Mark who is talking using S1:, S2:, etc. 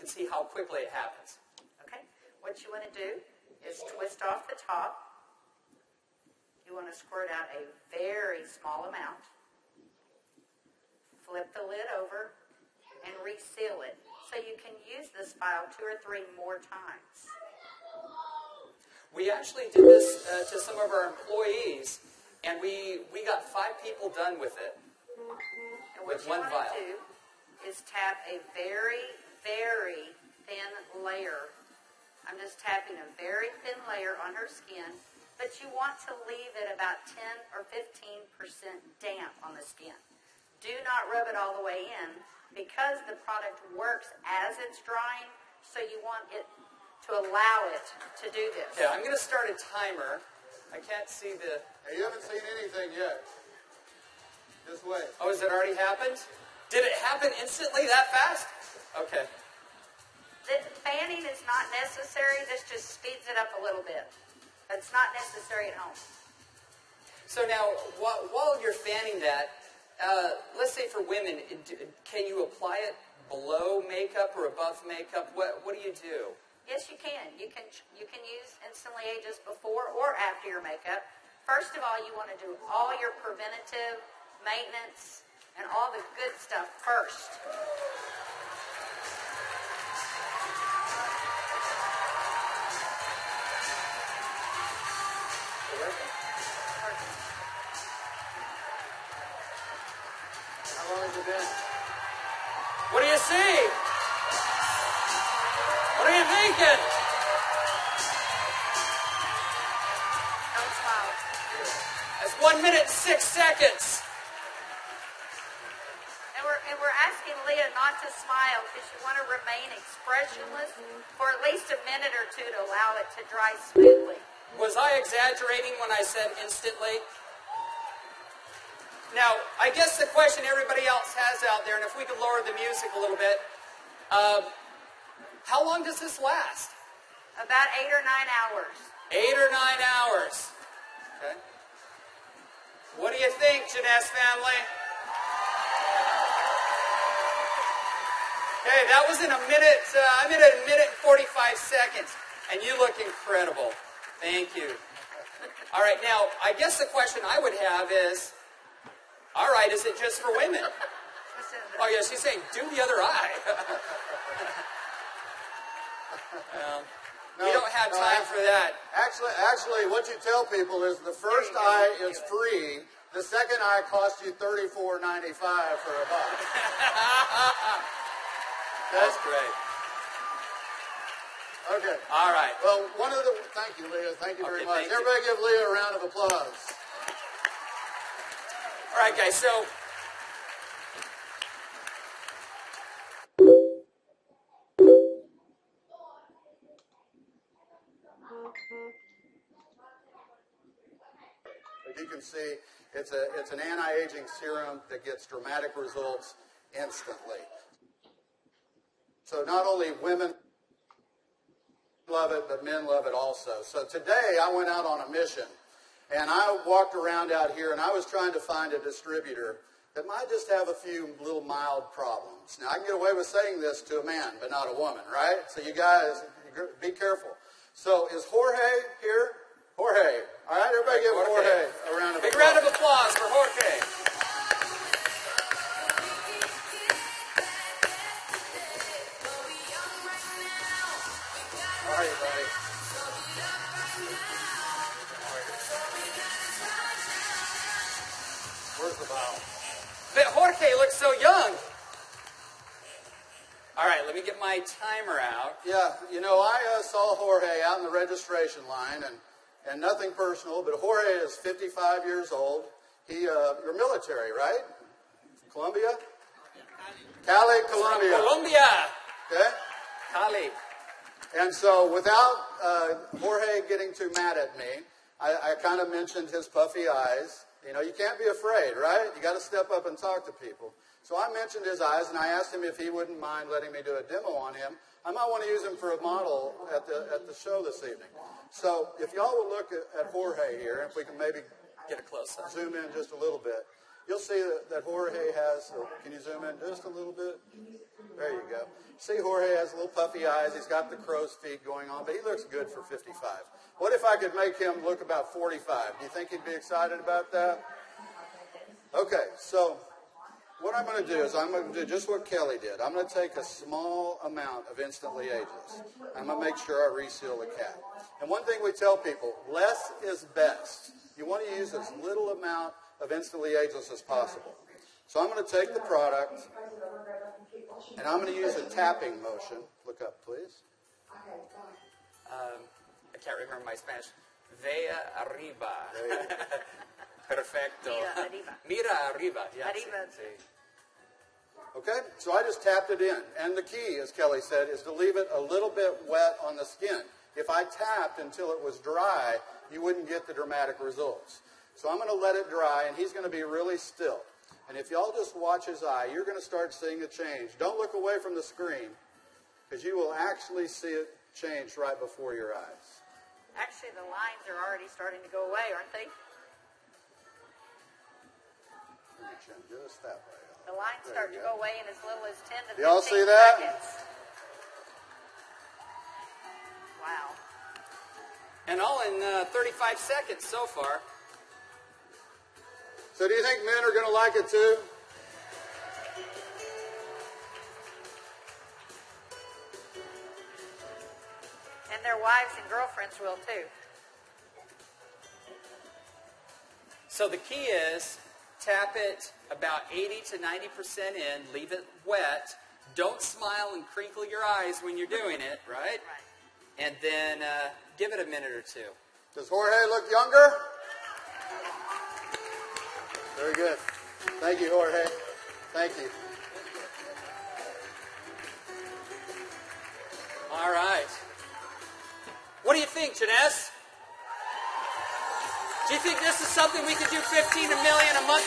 S1: can see how quickly it happens.
S2: Okay. What you want to do is twist off the top. You want to squirt out a very small amount. Flip the lid over and reseal it so you can use this file 2 or 3 more times.
S1: We actually did this to some of our employees, and we got 5 people done with it.
S2: And what you want to do is tap a very, very thin layer. I'm just tapping a very thin layer on her skin, but you want to leave it about 10 or 15% damp on the skin. Do not rub it all the way in because the product works as it's drying, so you want it to allow it to do this.
S1: Yeah, I'm going to start a timer. I can't see the...
S3: Hey, you haven't seen anything yet. Just wait.
S1: Oh, has it already happened? Did it happen instantly that fast? Okay.
S2: The fanning is not necessary. This just speeds it up a little bit. It's not necessary at home.
S1: So now, while you're fanning that, let's say for women, can you apply it below makeup or above makeup? What do you do?
S2: Yes, you can. You can use Instantly Ageless before or after your makeup. First of all, you want to do all your preventative maintenance and all the good stuff first.
S3: How long has it been?
S1: What do you see? What are you thinking?
S2: Don't smile.
S1: That's 1 minute and 6 seconds.
S2: And we're asking Leah not to smile because you want to remain expressionless for at least a minute or 2 to allow it to dry smoothly.
S1: Was I exaggerating when I said instantly? Now, I guess the question everybody else has out there, and if we could lower the music a little bit, how long does this last?
S2: About 8 or 9 hours.
S1: 8 or 9 hours. Okay. What do you think, Jeunesse family? Okay, that was in a minute. I'm at a minute and 45 seconds, and you look incredible. Thank you. All right, now, I guess the question I would have is, all right, is it just for women? Oh, yeah, she's saying, do the other eye. We don't have time for that.
S3: Actually, what you tell people is the first eye is free. The second eye costs you $34.95 for a buck.
S1: That's great.
S3: Okay.
S1: All right.
S3: Well, thank you, Leah. Thank you very much.
S1: Thank you.
S3: Everybody give Leah a round of applause.
S1: All right, guys, so
S3: as you can see, it's an anti-aging serum that gets dramatic results instantly. So not only women love it, but men love it also. So today I went out on a mission, and I walked around out here, and I was trying to find a distributor that might just have a few little mild problems. Now, I can get away with saying this to a man, but not a woman, right? So you guys, be careful. So is Jorge here? Jorge. All right, everybody give Jorge a round of applause.
S1: big round of applause for Jorge.
S3: How are you, buddy? Where's the bottle?
S1: But Jorge looks so young. All right, let me get my timer out.
S3: Yeah, you know, I saw Jorge out in the registration line, and nothing personal, but Jorge is 55 years old. You're military, right? Colombia? Cali, Colombia.
S1: Colombia.
S3: Okay?
S1: Cali.
S3: And so without Jorge getting too mad at me, I kind of mentioned his puffy eyes. You know, you can't be afraid, right? You got to step up and talk to people. So I mentioned his eyes, and I asked him if he wouldn't mind letting me do a demo on him. I might want to use him for a model at the show this evening. So if y'all will look at Jorge here, if we can maybe
S1: Get a close-up.
S3: zoom in just a little bit. you'll see that Jorge has, can you zoom in just a little bit? There you go. See, Jorge has little puffy eyes. He's got the crow's feet going on, but he looks good for 55. What if I could make him look about 45? Do you think he'd be excited about that? Okay, so what I'm going to do is I'm going to do just what Kelly did. I'm going to take a small amount of Instantly Ageless. I'm going to make sure I reseal the cap. And one thing we tell people, less is best. You want to use as little amount of Instantly Ageless as possible. So I'm going to take the product, and I'm going to use a tapping motion. Look up, please.
S1: I can't remember my Spanish. Vea arriba. Perfecto.
S2: Mira arriba.
S1: Mira arriba. Yeah,
S2: Arriba.
S1: sí.
S3: Okay, so I just tapped it in. And the key, as Kelly said, is to leave it a little bit wet on the skin. If I tapped until it was dry, you wouldn't get the dramatic results. So I'm going to let it dry, and he's going to be really still. And if y'all just watch his eye, you're going to start seeing a change. Don't look away from the screen, because you will actually see it change right before your eyes.
S2: Actually, the lines are already starting to go away, aren't they?
S3: Just that way.
S2: The lines start to go away in as little as 10 to 15
S3: Y'all see that?
S2: seconds. Wow.
S1: And all in 35 seconds so far.
S3: So do you think men are going to like it too?
S2: And their wives and girlfriends will too.
S1: So the key is tap it about 80 to 90% in, leave it wet. Don't smile and crinkle your eyes when you're doing it, right?
S2: Right.
S1: And then give it a minute or two.
S3: Does Jorge look younger? Very good. Thank you, Jorge. Thank you.
S1: All right. What do you think, Jeunesse? Do you think this is something we could do 15 million a month